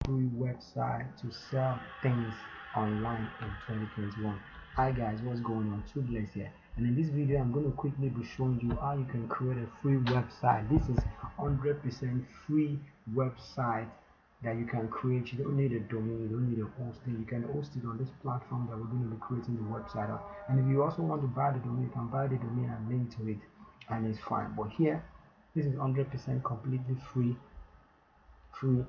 free website to sell things online in 2021. Hi guys, what's going on? Too Blessed here, and in this video I'm going to quickly be showing you how you can create a free website. This is 100% free website that you can create. You don't need a domain, you don't need a hosting. You can host it on this platform that we're going to be creating the website on. And if you also want to buy the domain, you can buy the domain and link to it, and it's fine. But here, this is 100% completely free to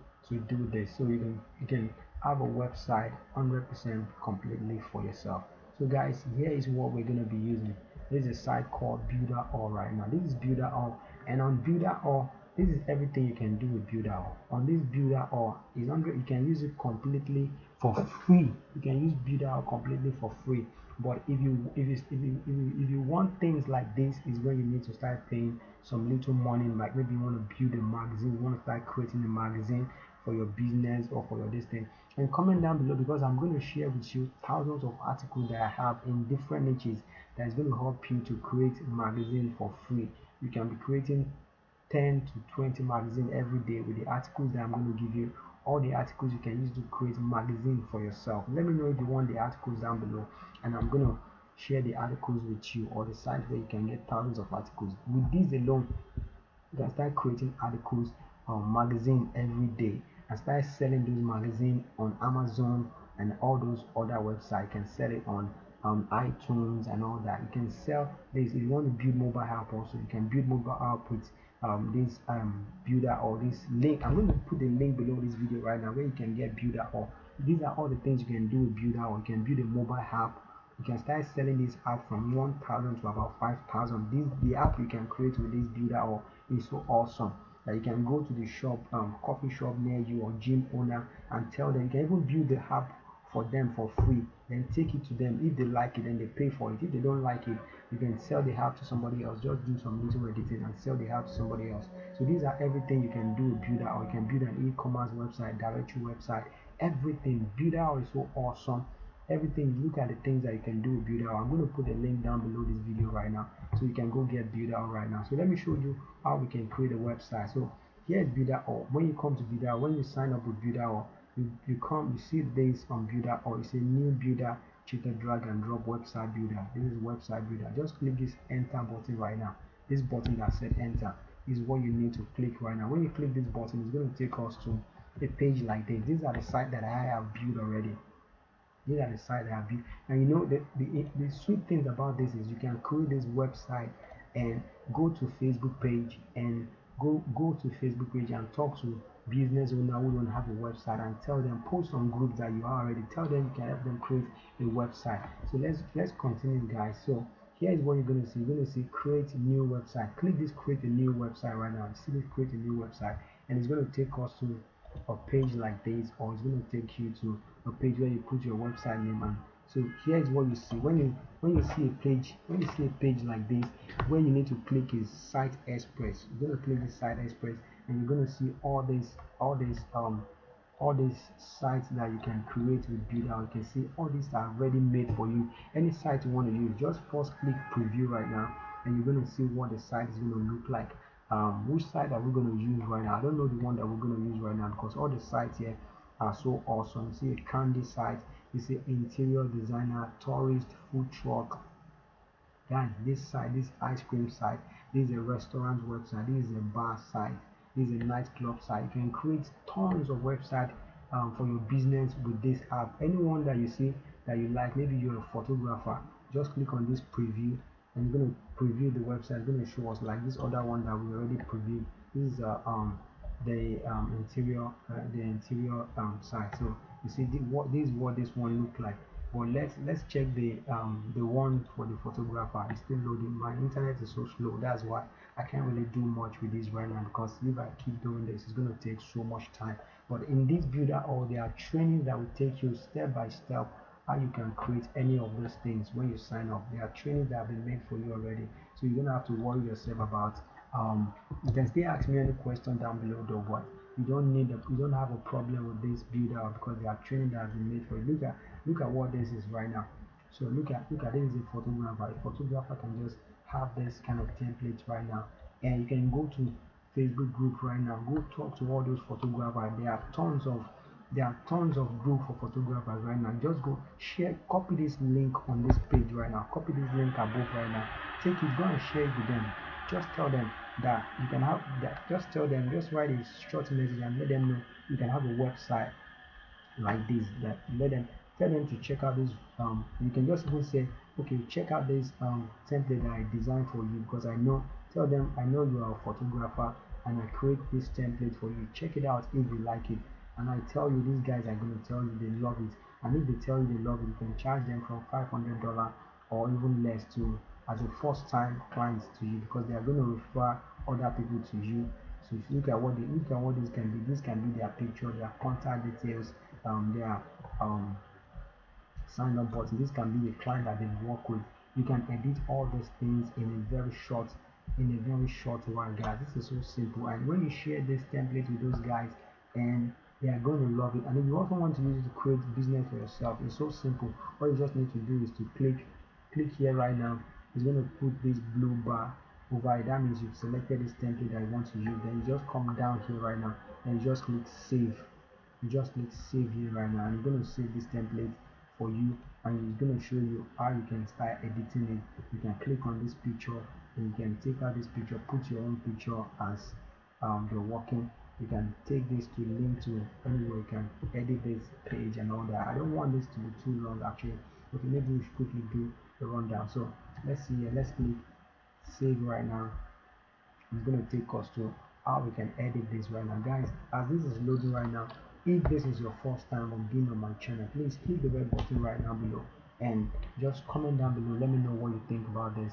do this, so you can have a website 100% completely for yourself. So guys, here is what we're going to be using. This is a site called Builder.all right now. This is Builder.all, and on Builder.all, this is everything you can do with Builder.all. On this Builder.all is 100. You can use it completely for free. You can use Builder.all completely for free. But if you want things like this, is when you need to start paying some little money. Like maybe you want to build a magazine, you want to start creating a magazine for your business or for your this thing. And comment down below, because I'm going to share with you thousands of articles that I have in different niches that is going to help you to create a magazine for free. You can be creating 10 to 20 magazines every day with the articles that I'm going to give you. All the articles you can use to create a magazine for yourself. Let me know if you want the articles down below, and I'm going to share the articles with you, or the site where you can get thousands of articles. With this alone, you can start creating articles on magazine every day and start selling those magazines on Amazon and all those other websites. You can sell it on iTunes and all that. You can sell this. If you want to build mobile app also, you can build mobile app with this Builder, or this link. I'm going to put the link below this video right now where you can get Builder. Or these are all the things you can do with Builder. Or you can build a mobile app. You can start selling this app from 1,000 to about 5,000. The app you can create with this Builder or is so awesome that you can go to the shop, coffee shop near you, or gym owner, and tell them. You can even build the app for them for free, then take it to them. If they like it, then they pay for it. If they don't like it, you can sell the app to somebody else. Just do some little editing and sell the app to somebody else. So these are everything you can do with Builder. Or you can build an e-commerce website, directory website, everything. Builder is so awesome. Everything. Look at the things that you can do with Builder. I'm going to put a link down below this video right now, so you can go get Builder right now. So let me show you how we can create a website. So here is Builder. When you come to Builder, when you sign up with Builder, you see this on Builder, or it's a new Builder cheater drag and drop website builder. This is website builder. Just click this enter button right now. This button that said enter is what you need to click right now. When you click this button, it's going to take us to a page like this. These are the sites that I have built already. These are the sites that I have built. And you know the sweet things about this is you can create this website and go to Facebook page and go to Facebook page and talk to business owner who don't have a website, and tell them, post on groups that you are already, tell them you can help them create a website. So let's continue guys. So here is what you're going to see. You're going to see create new website. Click this create a new website right now. See this create a new website, and it's going to take us to a page like this, or it's going to take you to a page where you put your website name. And so here is what you see when you see a page like this. Where you need to click is Site Express. You're going to click the Site Express, and you're going to see all these sites that you can create with Builder. You can see all these are already made for you. Any site you want to use, just first click preview right now, and you're going to see what the site is going to look like. Which site are we going to use right now? I don't know the one that we're going to use right now, because all the sites here are so awesome. You see a candy site, you see interior designer, tourist, food truck. Guys, this site, this ice cream site, this is a restaurant website, this is a bar site, this is a nightclub site. You can create tons of websites for your business with this app. Anyone that you see that you like, maybe you're a photographer, just click on this preview, and you're going to preview the website. It's going to show us like this other one that we already previewed. This is the interior site. So you see this is what this one look like. But let's check the one for the photographer. It's still loading. My internet is so slow, that's why I can't really do much with this right now, because if I keep doing this, it's going to take so much time. But in this Builder, there are trainings that will take you step by step how you can create any of those things. When you sign up, there are trainings that have been made for you already, so you don't have to worry yourself about you can still ask me any question down below though, but you don't have a problem with this Builder, because there are training that has been made for you. Look at what this is right now. So look at this is a photographer. A photographer can just have this kind of template right now, and you can go to Facebook group right now, go talk to all those photographers. There are tons of There are tons of group for photographers right now. Just go share, copy this link on this page right now. Copy this link above right now. Take it, go and share it with them. Just tell them that you can have that. Just tell them, just write a short message and let them know you can have a website like this. That let them, tell them to check out this. You can just even say, okay, check out this template that I designed for you, because I know, tell them I know you are a photographer and I create this template for you. Check it out if you like it. And I tell you, these guys are going to tell you they love it. And if they tell you they love it, you can charge them from $500 or even less to, as a first time client to you, because they are going to refer other people to you. So if you look at what this can be, this can be their picture, their contact details, their sign up button. This can be a client that they work with. You can edit all these things in a very short while, guys. This is so simple. And when you share this template with those guys, and they are going to love it. And if you also want to use it to create business for yourself, it's so simple. All you just need to do is to click here right now. It's going to put this blue bar over it. That means you've selected this template that you want to use. Then you just come down here right now and you just click save. You just click save here right now, and it's going to save this template for you, and it's going to show you how you can start editing it. You can click on this picture and you can take out this picture, put your own picture as you're working. You can take this to link to anywhere. You can edit this page and all that. I don't want this to be too long actually. Okay, maybe we should quickly do the rundown. So let's see here. Let's click save right now. It's going to take us to how we can edit this right now, guys. As this is loading right now, if this is your first time on being on my channel, please click the red button right now below and just comment down below. Let me know what you think about this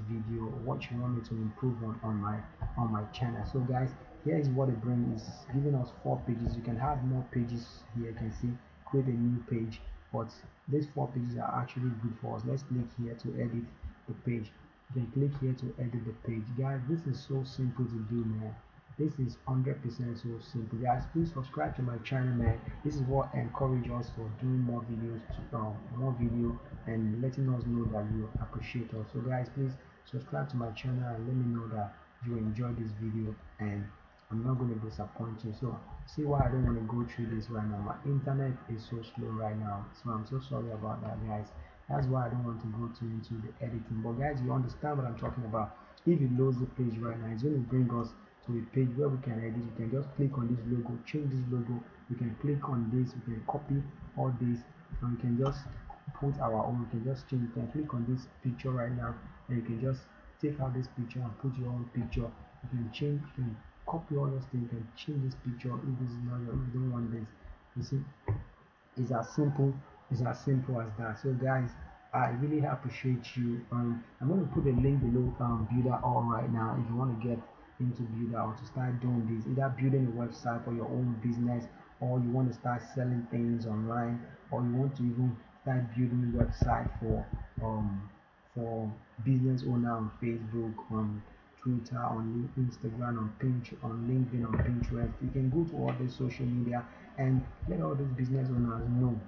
video, what you want me to improve on my channel. So guys, here is what it brings. It's giving us 4 pages. You can have more pages here. You can see create a new page, but these 4 pages are actually good for us. Let's click here to edit the page. You can click here to edit the page, guys. This is so simple to do, man. This is 100% so simple, guys. Please subscribe to my channel, man. This is what encourages us to do more videos, more video, and letting us know that you appreciate us. So guys, please subscribe to my channel and let me know that you enjoy this video, and I'm not going to disappoint you. So see why I don't want to go through this right now. My internet is so slow right now, so I'm so sorry about that, guys. That's why I don't want to go too into the editing. But guys, you understand what I'm talking about. If you load the page right now, it's going to bring us to a page where we can edit. You can just click on this logo, change this logo. We can click on this, we can copy all this, and we can just put our own. We can just change. You can click on this picture right now, and you can just take out this picture and put your own picture. You can change, you can copy all those things. You can change this picture if this is not your, if you don't want this. You see, it's as simple as that. So guys, I really appreciate you. I'm going to put a link below builder all right now if you want to get into builder or to start doing this, either building a website for your own business, or you want to start selling things online, or you want to even start building a website for business owner on Facebook, on Twitter, on Instagram, on Pinterest, on LinkedIn, on Pinterest. You can go to all the social media and let all those business owners know.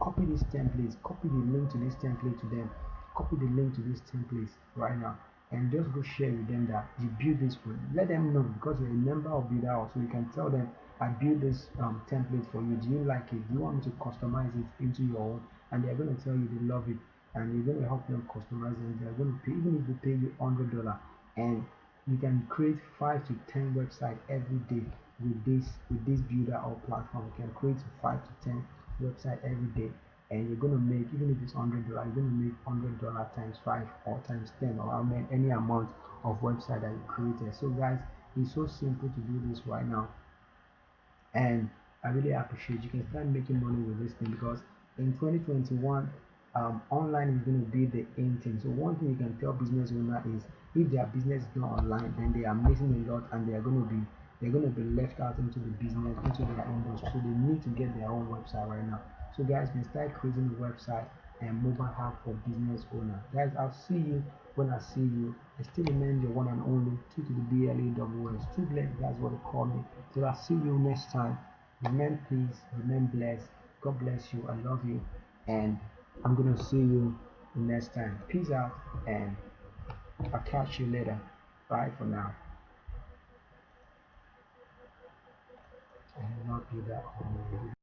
Copy these templates, copy the link to this template to them, copy the link to these templates right now, and just go share with them that you build this one. Let them know, because you're a member of Builder House, so you can tell them I built this template for you. Do you like it? Do you want me to customize it into your own? And they're going to tell you they love it, and you're going to help them customize it. They're going to pay, even if they pay you $100, and you can create 5 to 10 websites every day with this builder or platform. You can create 5 to 10 websites every day, and you're going to make, even if it's $100, you're going to make $100 times 5 or times 10, or any amount of website that you created. So guys, it's so simple to do this right now, and I really appreciate you can start making money with this thing, because in 2021 online is going to be the in thing. So one thing you can tell business owner is, if their business is not online, then they are missing a lot, and they're going to be left out into the business, into their industry. So they need to get their own website right now. So guys, we start creating a website and mobile app for business owner. Guys, I'll see you when I see you. I still remain your one and only 2 to the BLAWS. Too blessed, that's what they call me. So I'll see you next time. Remain peace, remain blessed. God bless you. I love you, and I'm gonna see you next time. Peace out, and I'll catch you later. Bye for now. and not do that on